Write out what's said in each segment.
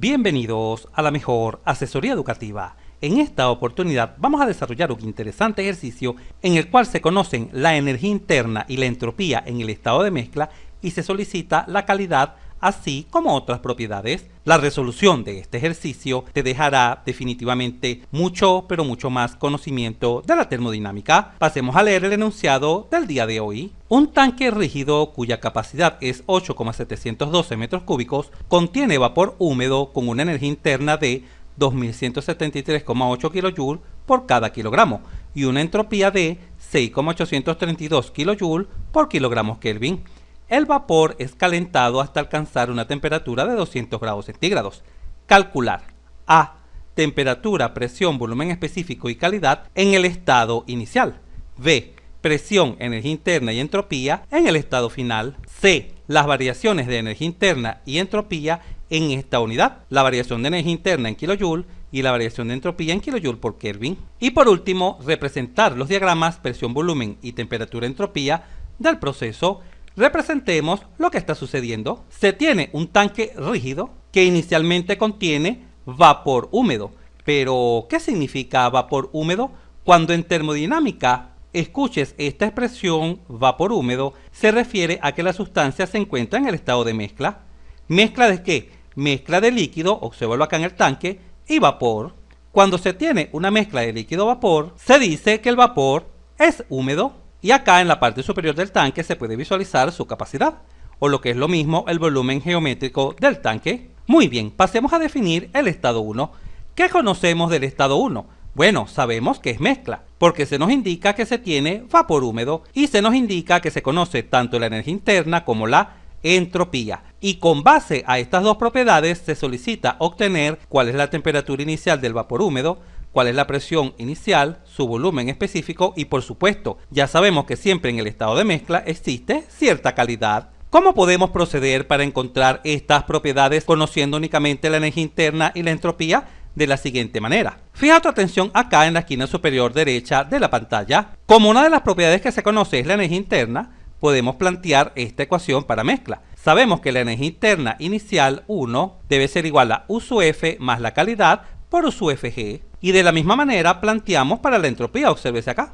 Bienvenidos a la mejor asesoría educativa. En esta oportunidad vamos a desarrollar un interesante ejercicio en el cual se conocen la energía interna y la entropía en el estado de mezcla y se solicita la calidad así como otras propiedades. La resolución de este ejercicio te dejará definitivamente mucho más conocimiento de la termodinámica. Pasemos a leer el enunciado del día de hoy. Un tanque rígido cuya capacidad es 8,712 metros cúbicos contiene vapor húmedo con una energía interna de 2173,8 kJ por cada kilogramo y una entropía de 6,832 kJ por kilogramos Kelvin. El vapor es calentado hasta alcanzar una temperatura de 200 grados centígrados. Calcular A. Temperatura, presión, volumen específico y calidad en el estado inicial. B. Presión, energía interna y entropía en el estado final. C. Las variaciones de energía interna y entropía en esta unidad. La variación de energía interna en kilojoule y la variación de entropía en kilojoule por Kelvin. Y por último, representar los diagramas presión, volumen y temperatura, entropía del proceso. Representemos lo que está sucediendo. Se tiene un tanque rígido que inicialmente contiene vapor húmedo. Pero, ¿qué significa vapor húmedo? Cuando en termodinámica escuches esta expresión vapor húmedo, se refiere a que la sustancia se encuentra en el estado de mezcla. ¿Mezcla de qué? Mezcla de líquido, obsérvalo acá en el tanque, y vapor. Cuando se tiene una mezcla de líquido-vapor, se dice que el vapor es húmedo. Y acá en la parte superior del tanque se puede visualizar su capacidad, o lo que es lo mismo, el volumen geométrico del tanque. Muy bien, pasemos a definir el estado 1. ¿Qué conocemos del estado 1? Bueno, sabemos que es mezcla, porque se nos indica que se tiene vapor húmedo y se nos indica que se conoce tanto la energía interna como la entropía. Y con base a estas dos propiedades se solicita obtener cuál es la temperatura inicial del vapor húmedo, cuál es la presión inicial, su volumen específico y por supuesto, ya sabemos que siempre en el estado de mezcla existe cierta calidad. ¿Cómo podemos proceder para encontrar estas propiedades conociendo únicamente la energía interna y la entropía? De la siguiente manera. Fija tu atención acá en la esquina superior derecha de la pantalla. Como una de las propiedades que se conoce es la energía interna, podemos plantear esta ecuación para mezcla. Sabemos que la energía interna inicial 1 debe ser igual a U sub F más la calidad por U sub Fg. Y de la misma manera planteamos para la entropía, obsérvese acá.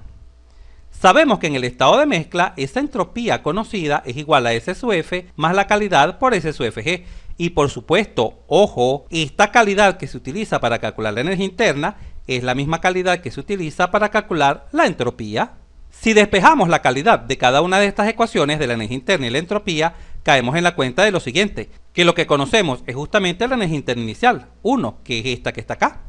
Sabemos que en el estado de mezcla esa entropía conocida es igual a S sub F más la calidad por S sub Fg. Y por supuesto, ojo, esta calidad que se utiliza para calcular la energía interna es la misma calidad que se utiliza para calcular la entropía. Si despejamos la calidad de cada una de estas ecuaciones de la energía interna y la entropía, caemos en la cuenta de lo siguiente, que lo que conocemos es justamente la energía interna inicial, 1, que es esta que está acá,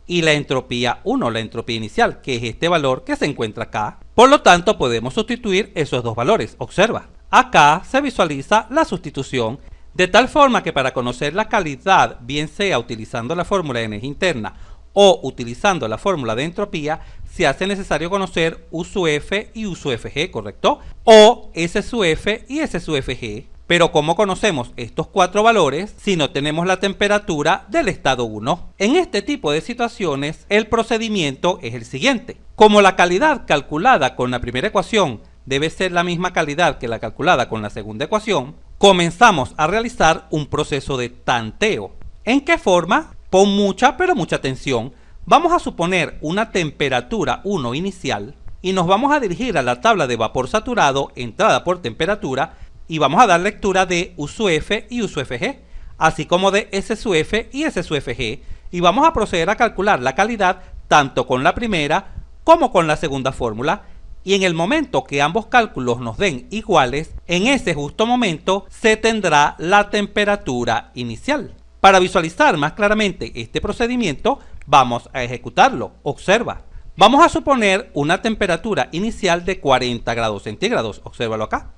y la entropía 1, la entropía inicial, que es este valor que se encuentra acá. Por lo tanto, podemos sustituir esos dos valores. Observa, acá se visualiza la sustitución, de tal forma que para conocer la calidad, bien sea utilizando la fórmula de energía interna o utilizando la fórmula de entropía, se hace necesario conocer U sub F y U sub Fg, ¿correcto? O S sub F y S sub Fg. Pero ¿cómo conocemos estos cuatro valores si no tenemos la temperatura del estado 1? En este tipo de situaciones, el procedimiento es el siguiente. Como la calidad calculada con la primera ecuación debe ser la misma calidad que la calculada con la segunda ecuación, comenzamos a realizar un proceso de tanteo. ¿En qué forma? Pon mucha atención. Vamos a suponer una temperatura 1 inicial y nos vamos a dirigir a la tabla de vapor saturado, entrada por temperatura, y vamos a dar lectura de U sub F y U sub Fg, así como de S sub F y S sub Fg, y vamos a proceder a calcular la calidad tanto con la primera como con la segunda fórmula, y en el momento que ambos cálculos nos den iguales, en ese justo momento se tendrá la temperatura inicial. Para visualizar más claramente este procedimiento, vamos a ejecutarlo. Observa. Vamos a suponer una temperatura inicial de 40 grados centígrados. Obsérvalo acá.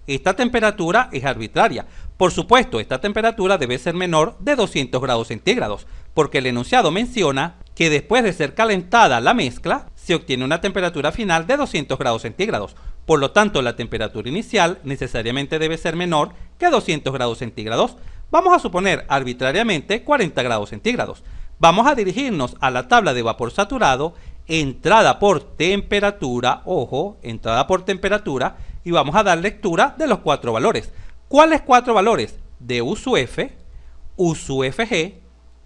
Esta temperatura es arbitraria. Por supuesto, esta temperatura debe ser menor de 200 grados centígrados, porque el enunciado menciona que después de ser calentada la mezcla, se obtiene una temperatura final de 200 grados centígrados. Por lo tanto, la temperatura inicial necesariamente debe ser menor que 200 grados centígrados. Vamos a suponer arbitrariamente 40 grados centígrados. Vamos a dirigirnos a la tabla de vapor saturado, entrada por temperatura, ojo, entrada por temperatura, y vamos a dar lectura de los cuatro valores. ¿Cuáles cuatro valores? De U sub F, U sub Fg,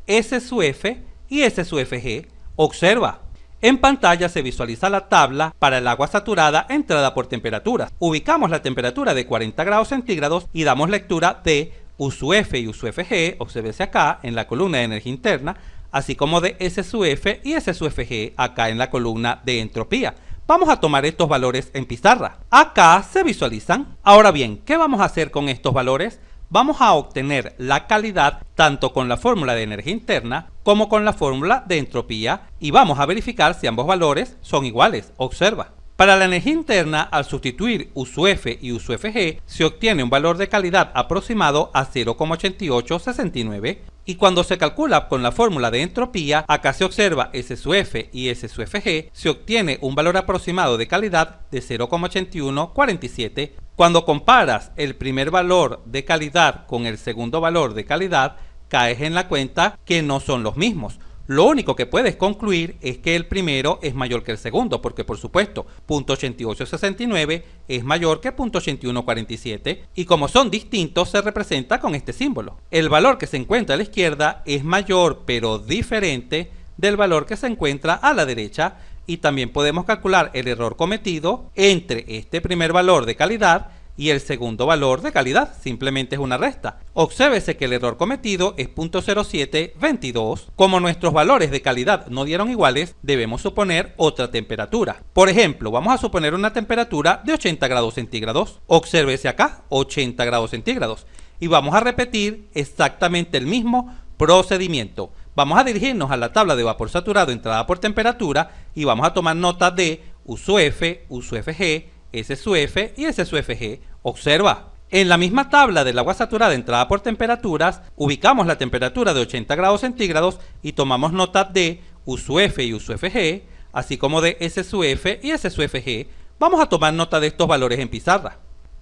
S sub F y S sub Fg. Observa. En pantalla se visualiza la tabla para el agua saturada entrada por temperaturas. Ubicamos la temperatura de 40 grados centígrados y damos lectura de U sub F y U sub Fg, obsérvese acá en la columna de energía interna, así como de S sub F y S sub Fg acá en la columna de entropía. Vamos a tomar estos valores en pizarra. Acá se visualizan. Ahora bien, ¿qué vamos a hacer con estos valores? Vamos a obtener la calidad tanto con la fórmula de energía interna como con la fórmula de entropía y vamos a verificar si ambos valores son iguales. Observa. Para la energía interna, al sustituir U sub F y U sub Fg, se obtiene un valor de calidad aproximado a 0,8869 y cuando se calcula con la fórmula de entropía, acá se observa S sub F y S sub Fg, se obtiene un valor aproximado de calidad de 0,8147. Cuando comparas el primer valor de calidad con el segundo valor de calidad, caes en la cuenta que no son los mismos. Lo único que puedes concluir es que el primero es mayor que el segundo, porque por supuesto, .8869 es mayor que .8147 y como son distintos se representa con este símbolo. El valor que se encuentra a la izquierda es mayor pero diferente del valor que se encuentra a la derecha y también podemos calcular el error cometido entre este primer valor de calidad y el segundo valor de calidad, simplemente es una resta. Obsérvese que el error cometido es .0722. Como nuestros valores de calidad no dieron iguales, debemos suponer otra temperatura. Por ejemplo, vamos a suponer una temperatura de 80 grados centígrados. Obsérvese acá, 80 grados centígrados. Y vamos a repetir exactamente el mismo procedimiento. Vamos a dirigirnos a la tabla de vapor saturado entrada por temperatura y vamos a tomar nota de U sub F, U sub Fg, S sub F y S sub Fg. Observa. En la misma tabla del agua saturada entrada por temperaturas, ubicamos la temperatura de 80 grados centígrados y tomamos nota de U sub F y U sub Fg, así como de S sub F y S sub Fg. Vamos a tomar nota de estos valores en pizarra.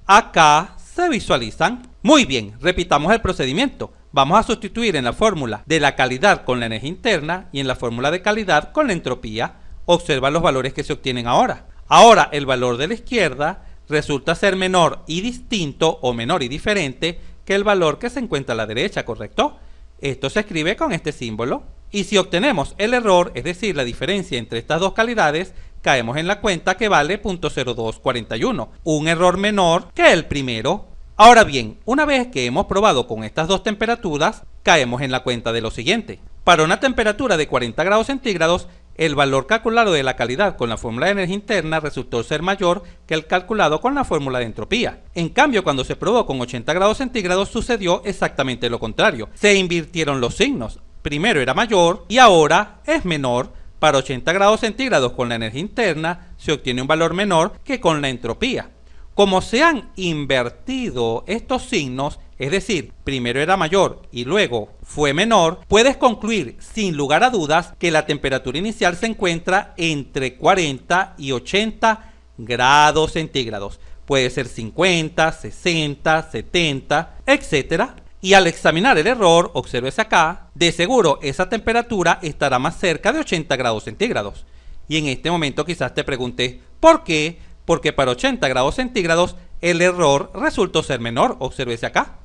Acá se visualizan. Muy bien, repitamos el procedimiento. Vamos a sustituir en la fórmula de la calidad con la energía interna y en la fórmula de calidad con la entropía. Observa los valores que se obtienen ahora. Ahora el valor de la izquierda resulta ser menor y distinto o menor y diferente que el valor que se encuentra a la derecha, ¿correcto? Esto se escribe con este símbolo. Y si obtenemos el error, es decir, la diferencia entre estas dos calidades, caemos en la cuenta que vale .0241, un error menor que el primero. Ahora bien, una vez que hemos probado con estas dos temperaturas, caemos en la cuenta de lo siguiente. Para una temperatura de 40 grados centígrados, el valor calculado de la calidad con la fórmula de energía interna resultó ser mayor que el calculado con la fórmula de entropía. En cambio, cuando se probó con 80 grados centígrados sucedió exactamente lo contrario. Se invirtieron los signos. Primero era mayor y ahora es menor. Para 80 grados centígrados con la energía interna se obtiene un valor menor que con la entropía. Como se han invertido estos signos, es decir, primero era mayor y luego fue menor, puedes concluir sin lugar a dudas que la temperatura inicial se encuentra entre 40 y 80 grados centígrados. Puede ser 50, 60, 70, etc. Y al examinar el error, obsérvese acá, de seguro esa temperatura estará más cerca de 80 grados centígrados. Y en este momento quizás te preguntes, ¿por qué? Porque para 80 grados centígrados el error resultó ser menor, obsérvese acá.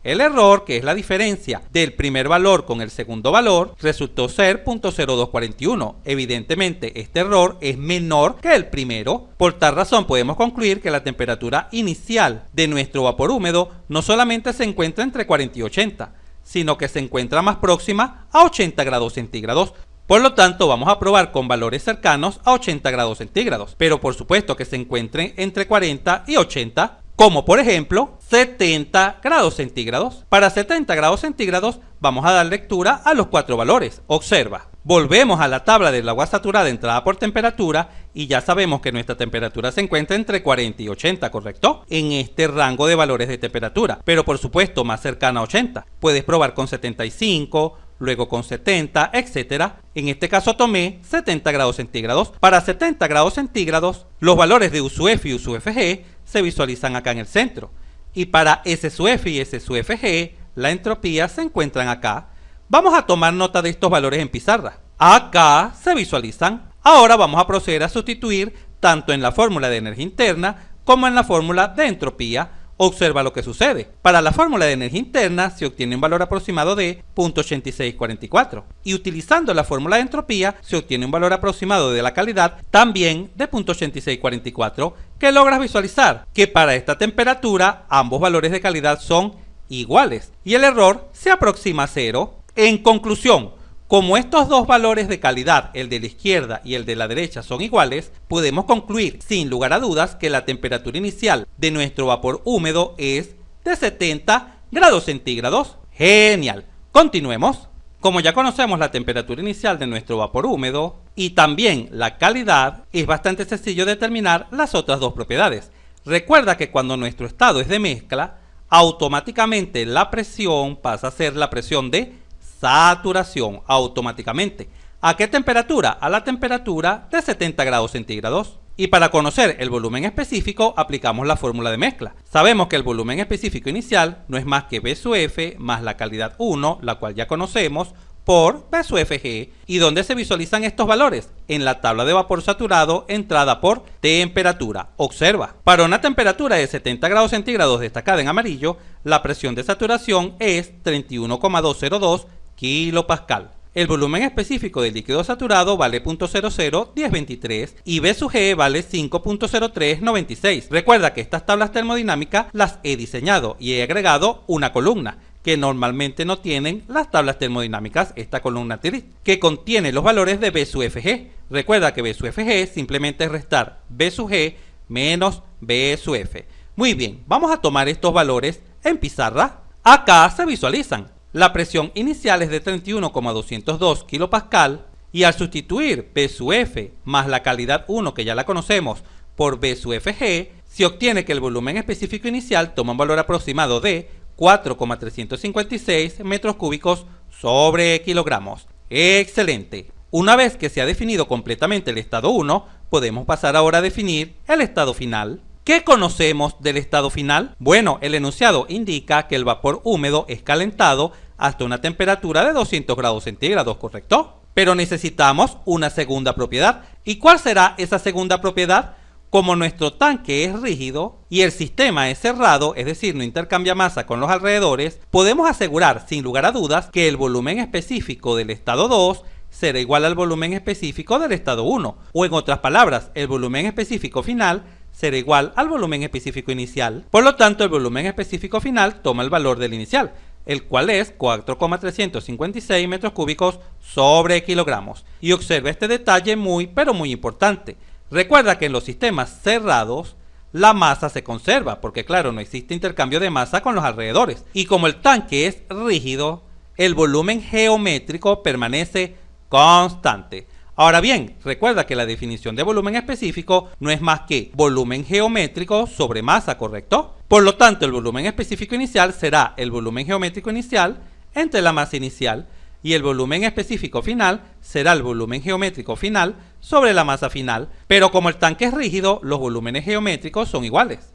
El error, que es la diferencia del primer valor con el segundo valor, resultó ser .0241. Evidentemente, este error es menor que el primero. Por tal razón, podemos concluir que la temperatura inicial de nuestro vapor húmedo no solamente se encuentra entre 40 y 80, sino que se encuentra más próxima a 80 grados centígrados. Por lo tanto, vamos a probar con valores cercanos a 80 grados centígrados, pero por supuesto que se encuentren entre 40 y 80, como por ejemplo 70 grados centígrados. Para 70 grados centígrados vamos a dar lectura a los cuatro valores. Observa. Volvemos a la tabla del agua saturada entrada por temperatura y ya sabemos que nuestra temperatura se encuentra entre 40 y 80, ¿correcto? En este rango de valores de temperatura, pero por supuesto más cercana a 80. Puedes probar con 75, luego con 70, etc. En este caso tomé 70 grados centígrados. Para 70 grados centígrados, los valores de U sub F y U sub Fg se visualizan acá en el centro. Y para S sub F y S sub Fg, la entropía se encuentran acá. Vamos a tomar nota de estos valores en pizarra. Acá se visualizan. Ahora vamos a proceder a sustituir tanto en la fórmula de energía interna como en la fórmula de entropía. Observa lo que sucede. Para la fórmula de energía interna se obtiene un valor aproximado de 0.8644 y utilizando la fórmula de entropía se obtiene un valor aproximado de la calidad también de 0.8644, que logras visualizar que para esta temperatura ambos valores de calidad son iguales y el error se aproxima a cero. En conclusión, como estos dos valores de calidad, el de la izquierda y el de la derecha, son iguales, podemos concluir sin lugar a dudas que la temperatura inicial de nuestro vapor húmedo es de 70 grados centígrados. ¡Genial! Continuemos. Como ya conocemos la temperatura inicial de nuestro vapor húmedo y también la calidad, es bastante sencillo determinar las otras dos propiedades. Recuerda que cuando nuestro estado es de mezcla, automáticamente la presión pasa a ser la presión de saturación automáticamente. ¿A qué temperatura? A la temperatura de 70 grados centígrados. Y para conocer el volumen específico aplicamos la fórmula de mezcla. Sabemos que el volumen específico inicial no es más que B sub F más la calidad 1, la cual ya conocemos, por B sub Fg. ¿Y dónde se visualizan estos valores? En la tabla de vapor saturado entrada por temperatura. Observa, para una temperatura de 70 grados centígrados destacada en amarillo, la presión de saturación es 31,202 kilopascal. El volumen específico del líquido saturado vale 0.001023 y B sub G vale 5.0396. Recuerda que estas tablas termodinámicas las he diseñado y he agregado una columna que normalmente no tienen las tablas termodinámicas, esta columna que contiene los valores de B sub Fg. Recuerda que B sub Fg simplemente es restar B sub G menos B sub F. Muy bien, vamos a tomar estos valores en pizarra. Acá se visualizan. La presión inicial es de 31,202 kilopascal y al sustituir B sub F más la calidad 1, que ya la conocemos, por B sub Fg, se obtiene que el volumen específico inicial toma un valor aproximado de 4,356 metros cúbicos sobre kilogramos. ¡Excelente! Una vez que se ha definido completamente el estado 1, podemos pasar ahora a definir el estado final. ¿Qué conocemos del estado final? Bueno, el enunciado indica que el vapor húmedo es calentado hasta una temperatura de 200 grados centígrados, ¿correcto? Pero necesitamos una segunda propiedad. ¿Y cuál será esa segunda propiedad? Como nuestro tanque es rígido y el sistema es cerrado, es decir, no intercambia masa con los alrededores, podemos asegurar sin lugar a dudas que el volumen específico del estado 2 será igual al volumen específico del estado 1, o en otras palabras, el volumen específico final será igual al volumen específico inicial. Por lo tanto, el volumen específico final toma el valor del inicial, el cual es 4,356 metros cúbicos sobre kilogramos. Y observa este detalle muy importante. Recuerda que en los sistemas cerrados la masa se conserva, porque claro, no existe intercambio de masa con los alrededores. Y como el tanque es rígido, el volumen geométrico permanece constante. Ahora bien, recuerda que la definición de volumen específico no es más que volumen geométrico sobre masa, ¿correcto? Por lo tanto, el volumen específico inicial será el volumen geométrico inicial entre la masa inicial y el volumen específico final será el volumen geométrico final sobre la masa final. Pero como el tanque es rígido, los volúmenes geométricos son iguales.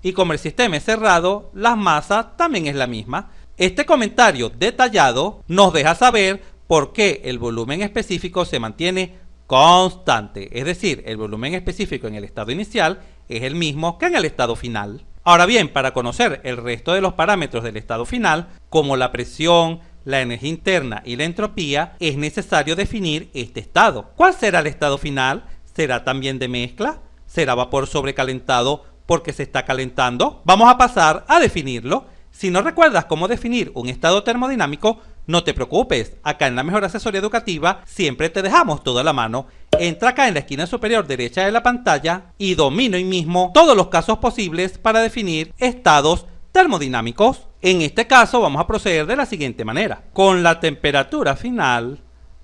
Y como el sistema es cerrado, la masa también es la misma. Este comentario detallado nos deja saber por qué el volumen específico se mantiene constante, es decir, el volumen específico en el estado inicial es el mismo que en el estado final. Ahora bien, para conocer el resto de los parámetros del estado final, como la presión, la energía interna y la entropía, es necesario definir este estado. ¿Cuál será el estado final? ¿Será también de mezcla? ¿Será vapor sobrecalentado porque se está calentando? Vamos a pasar a definirlo. Si no recuerdas cómo definir un estado termodinámico, no te preocupes, acá en la Mejor Asesoría Educativa siempre te dejamos todo a la mano. Entra acá en la esquina superior derecha de la pantalla y domina hoy mismo todos los casos posibles para definir estados termodinámicos. En este caso vamos a proceder de la siguiente manera. Con la temperatura final,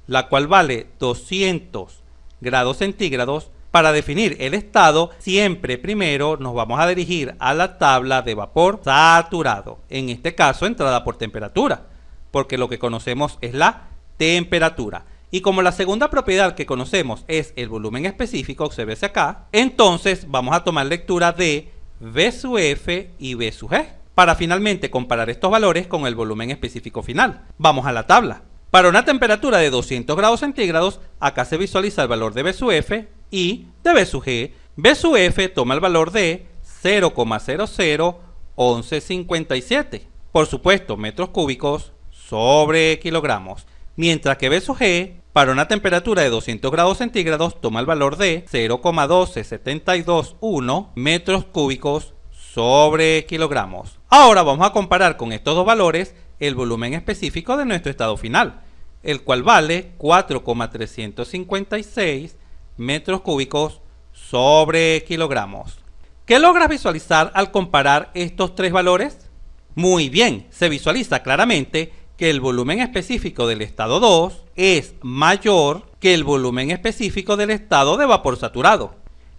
la cual vale 200 grados centígrados, para definir el estado, siempre primero nos vamos a dirigir a la tabla de vapor saturado. En este caso, entrada por temperatura, porque lo que conocemos es la temperatura. Y como la segunda propiedad que conocemos es el volumen específico, obsérvese acá, entonces vamos a tomar lectura de V sub F y V sub G, para finalmente comparar estos valores con el volumen específico final. Vamos a la tabla. Para una temperatura de 200 grados centígrados, acá se visualiza el valor de V sub F y de V sub G. V sub F toma el valor de 0,00 11,57. Por supuesto, metros cúbicos sobre kilogramos. Mientras que B sub G, para una temperatura de 200 grados centígrados, toma el valor de 0,12721 metros cúbicos sobre kilogramos. Ahora vamos a comparar con estos dos valores el volumen específico de nuestro estado final, el cual vale 4,356 metros cúbicos sobre kilogramos. ¿Qué logras visualizar al comparar estos tres valores? Muy bien, se visualiza claramente que el volumen específico del estado 2 es mayor que el volumen específico del estado de vapor saturado.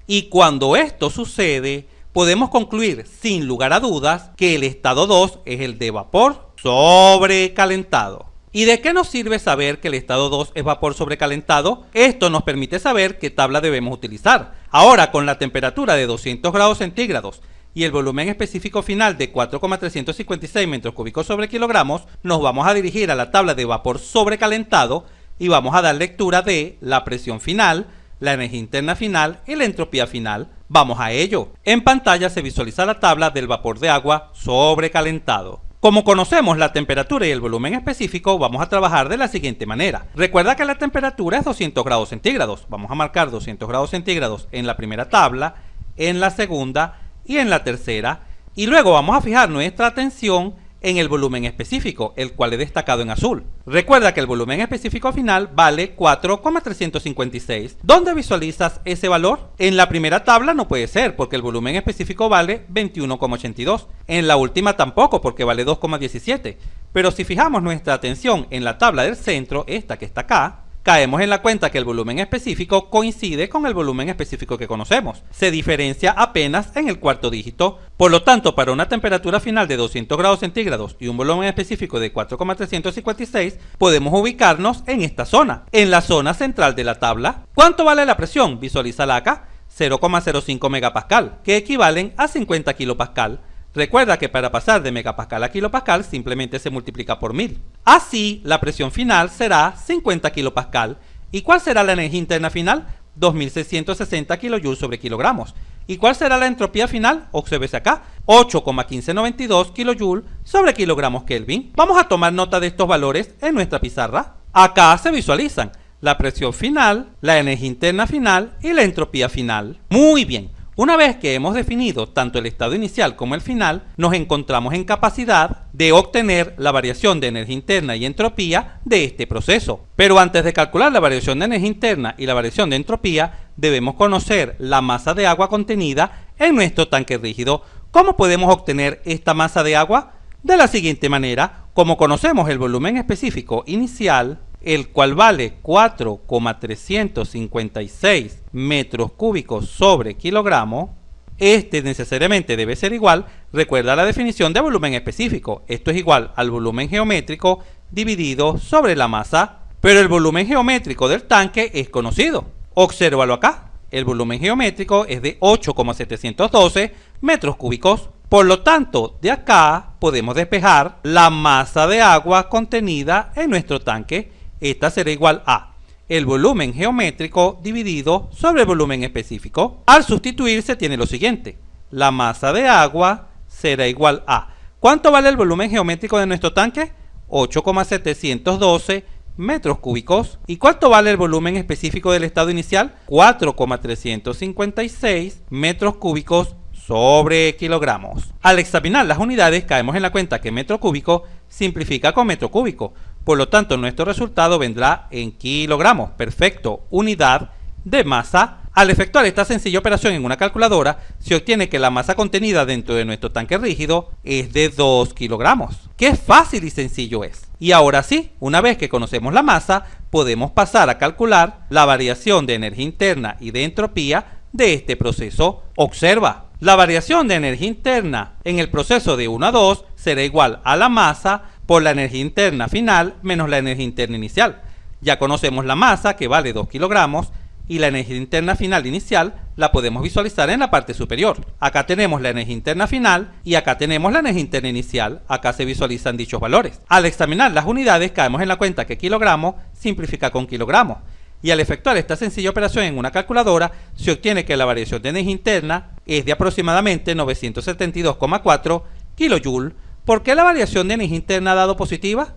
Y cuando esto sucede, podemos concluir sin lugar a dudas que el estado 2 es el de vapor sobrecalentado. ¿Y de qué nos sirve saber que el estado 2 es vapor sobrecalentado? Esto nos permite saber qué tabla debemos utilizar. Ahora, con la temperatura de 200 grados centígrados y el volumen específico final de 4,356 metros cúbicos sobre kilogramos, nos vamos a dirigir a la tabla de vapor sobrecalentado y vamos a dar lectura de la presión final, la energía interna final y la entropía final. Vamos a ello. En pantalla se visualiza la tabla del vapor de agua sobrecalentado. Como conocemos la temperatura y el volumen específico, vamos a trabajar de la siguiente manera. Recuerda que la temperatura es 200 grados centígrados. Vamos a marcar 200 grados centígrados en la primera tabla, en la segunda y en la tercera. Y luego vamos a fijar nuestra atención en el volumen específico, el cual he destacado en azul. Recuerda que el volumen específico final vale 4,356. ¿Dónde visualizas ese valor? En la primera tabla no puede ser, porque el volumen específico vale 21,82. En la última tampoco, porque vale 2,17. Pero si fijamos nuestra atención en la tabla del centro, esta que está acá, caemos en la cuenta que el volumen específico coincide con el volumen específico que conocemos. Se diferencia apenas en el cuarto dígito. Por lo tanto, para una temperatura final de 200 grados centígrados y un volumen específico de 4,356, podemos ubicarnos en esta zona, en la zona central de la tabla. ¿Cuánto vale la presión? Visualízala acá, 0,05 megapascal, que equivalen a 50 kilopascal. Recuerda que para pasar de megapascal a kilopascal simplemente se multiplica por 1000. Así, la presión final será 50 kilopascal. ¿Y cuál será la energía interna final? 2660 kilojoules sobre kilogramos. ¿Y cuál será la entropía final? Obsérvese acá, 8,1592 kilojoules sobre kilogramos Kelvin. Vamos a tomar nota de estos valores en nuestra pizarra. Acá se visualizan la presión final, la energía interna final y la entropía final. Muy bien. Una vez que hemos definido tanto el estado inicial como el final, nos encontramos en capacidad de obtener la variación de energía interna y entropía de este proceso. Pero antes de calcular la variación de energía interna y la variación de entropía, debemos conocer la masa de agua contenida en nuestro tanque rígido. ¿Cómo podemos obtener esta masa de agua? De la siguiente manera. Como conocemos el volumen específico inicial, el cual vale 4,356 metros cúbicos sobre kilogramo, este necesariamente debe ser igual, recuerda la definición de volumen específico, esto es igual al volumen geométrico dividido sobre la masa, pero el volumen geométrico del tanque es conocido, obsérvalo acá, el volumen geométrico es de 8,712 metros cúbicos, por lo tanto, de acá podemos despejar la masa de agua contenida en nuestro tanque. Esta será igual a el volumen geométrico dividido sobre el volumen específico. Al sustituir se tiene lo siguiente. La masa de agua será igual a... ¿Cuánto vale el volumen geométrico de nuestro tanque? 8,712 metros cúbicos. ¿Y cuánto vale el volumen específico del estado inicial? 4,356 metros cúbicos sobre kilogramos. Al examinar las unidades caemos en la cuenta que metro cúbico simplifica con metro cúbico. Por lo tanto, nuestro resultado vendrá en kilogramos. Perfecto. Unidad de masa. Al efectuar esta sencilla operación en una calculadora, se obtiene que la masa contenida dentro de nuestro tanque rígido es de 2 kilogramos. ¡Qué fácil y sencillo es! Y ahora sí, una vez que conocemos la masa, podemos pasar a calcular la variación de energía interna y de entropía de este proceso. Observa, la variación de energía interna en el proceso de 1 a 2 será igual a la masa por la energía interna final menos la energía interna inicial. Ya conocemos la masa, que vale 2 kilogramos, y la energía interna final inicial la podemos visualizar en la parte superior. Acá tenemos la energía interna final y acá tenemos la energía interna inicial. Acá se visualizan dichos valores. Al examinar las unidades caemos en la cuenta que kilogramo simplifica con kilogramos. Y al efectuar esta sencilla operación en una calculadora, se obtiene que la variación de energía interna es de aproximadamente 972,4 kJ. ¿Por qué la variación de energía interna ha dado positiva?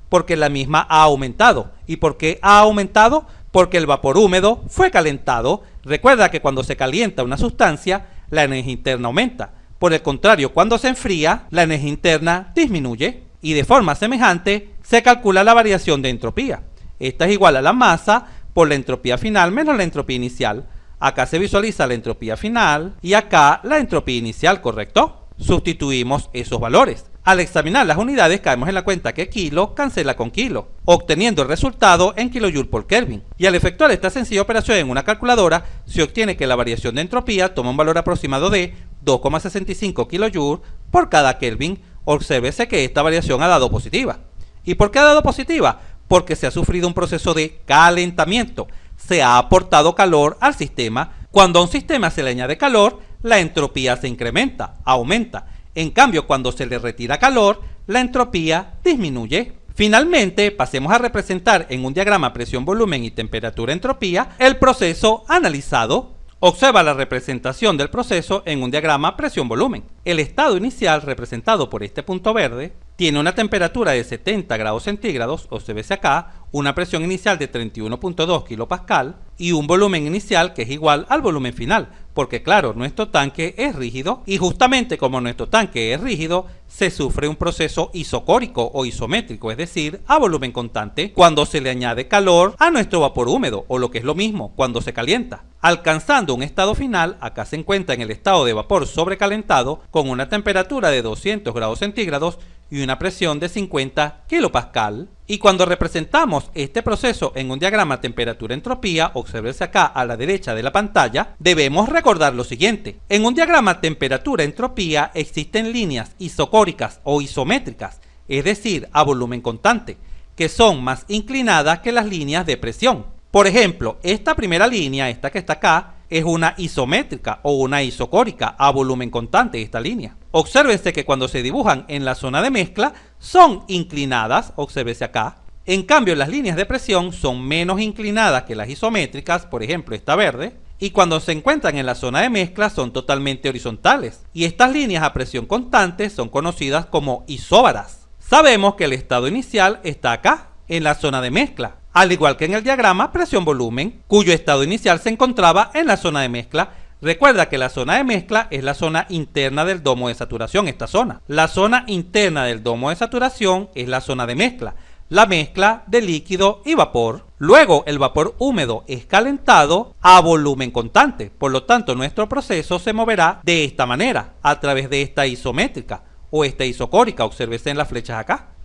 Porque la misma ha aumentado. ¿Y por qué ha aumentado? Porque el vapor húmedo fue calentado. Recuerda que cuando se calienta una sustancia, la energía interna aumenta. Por el contrario, cuando se enfría, la energía interna disminuye. Y de forma semejante, se calcula la variación de entropía. Esta es igual a la masa por la entropía final menos la entropía inicial. Acá se visualiza la entropía final y acá la entropía inicial, ¿correcto? Sustituimos esos valores. Al examinar las unidades caemos en la cuenta que kilo cancela con kilo, obteniendo el resultado en kJ por Kelvin. Y al efectuar esta sencilla operación en una calculadora, se obtiene que la variación de entropía toma un valor aproximado de 2,65 kJ por cada Kelvin. Obsérvese que esta variación ha dado positiva. ¿Y por qué ha dado positiva? Porque se ha sufrido un proceso de calentamiento. Se ha aportado calor al sistema. Cuando a un sistema se le añade calor, la entropía se incrementa, aumenta. En cambio, cuando se le retira calor, la entropía disminuye. Finalmente, pasemos a representar en un diagrama presión, volumen y temperatura-entropía el proceso analizado. Observa la representación del proceso en un diagrama presión-volumen. El estado inicial, representado por este punto verde, tiene una temperatura de 70 grados centígrados, obsérvese acá, una presión inicial de 31.2 kPa y un volumen inicial que es igual al volumen final, porque claro, nuestro tanque es rígido y justamente como nuestro tanque es rígido, se sufre un proceso isocórico o isométrico, es decir, a volumen constante, cuando se le añade calor a nuestro vapor húmedo, o lo que es lo mismo, cuando se calienta. Alcanzando un estado final, acá se encuentra en el estado de vapor sobrecalentado, con una temperatura de 200 grados centígrados y una presión de 50 kPa. Y cuando representamos este proceso en un diagrama temperatura-entropía, obsérvese acá a la derecha de la pantalla, debemos recordar lo siguiente. En un diagrama temperatura-entropía existen líneas isocóricas o isométricas, es decir, a volumen constante, que son más inclinadas que las líneas de presión. Por ejemplo, esta primera línea, esta que está acá, es una isométrica o una isocórica a volumen constante, esta línea. Obsérvense que cuando se dibujan en la zona de mezcla son inclinadas, obsérvese acá. En cambio, las líneas de presión son menos inclinadas que las isométricas, por ejemplo esta verde, y cuando se encuentran en la zona de mezcla son totalmente horizontales. Y estas líneas a presión constante son conocidas como isóbaras. Sabemos que el estado inicial está acá, en la zona de mezcla, al igual que en el diagrama presión-volumen, cuyo estado inicial se encontraba en la zona de mezcla. Recuerda que la zona de mezcla es la zona interna del domo de saturación, esta zona. La zona interna del domo de saturación es la zona de mezcla, la mezcla de líquido y vapor. Luego el vapor húmedo es calentado a volumen constante, por lo tanto nuestro proceso se moverá de esta manera, a través de esta isométrica o esta isocórica, obsérvese en las flechas acá.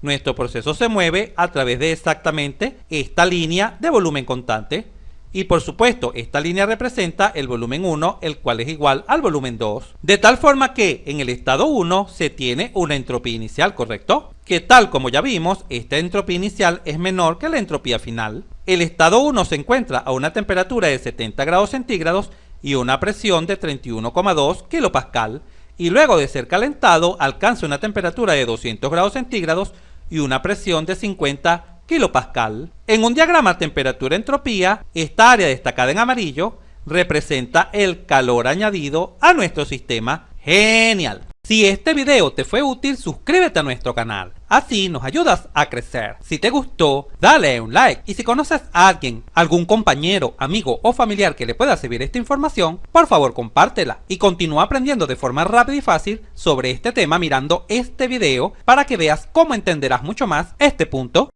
Nuestro proceso se mueve a través de exactamente esta línea de volumen constante. Y por supuesto, esta línea representa el volumen 1, el cual es igual al volumen 2. De tal forma que en el estado 1 se tiene una entropía inicial, ¿correcto? Que tal como ya vimos, esta entropía inicial es menor que la entropía final. El estado 1 se encuentra a una temperatura de 70 grados centígrados y una presión de 31,2 kPa. Y luego de ser calentado, alcanza una temperatura de 200 grados centígrados y una presión de 50 kPa. En un diagrama temperatura-entropía, esta área destacada en amarillo representa el calor añadido a nuestro sistema. ¡Genial! Si este video te fue útil, suscríbete a nuestro canal. Así nos ayudas a crecer. Si te gustó, dale un like. Y si conoces a alguien, algún compañero, amigo o familiar que le pueda servir esta información, por favor compártela. Y continúa aprendiendo de forma rápida y fácil sobre este tema mirando este video para que veas cómo entenderás mucho más este punto.